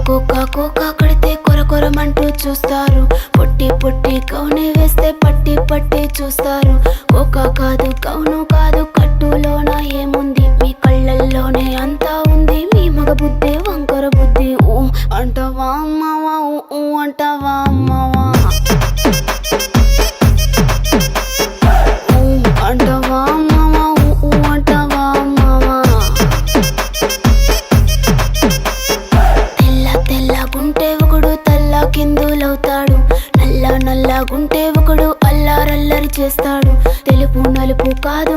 Cocoa cocoa కడితే కొర కొరమంటూ చూస్తారు. పొట్టి పొట్టి కౌనే వేస్తే పట్టి పట్టి చూస్తారు. కోకా కాదు కౌను కాదు కట్టులోన ఏముంది, మీ కళ్ళల్లోనే అంతా ఉంది. మీ మగ బుద్ధి వంకర బుద్ధి. ఊ అంటావా అమ్మావా, ఊ అంటావా అమ్మావా, ఊ అంటావా అమ్మావా, ఊ అంటావా అమ్మావా. తెల్ల తెల్లగుంటే ఒకడు తల్ల కిందులవుతాడు, నల్ల నల్లగుంటే ఒకడు అల్లారల్లరి చేస్తాడు. తెలుపు నలుపు కాదు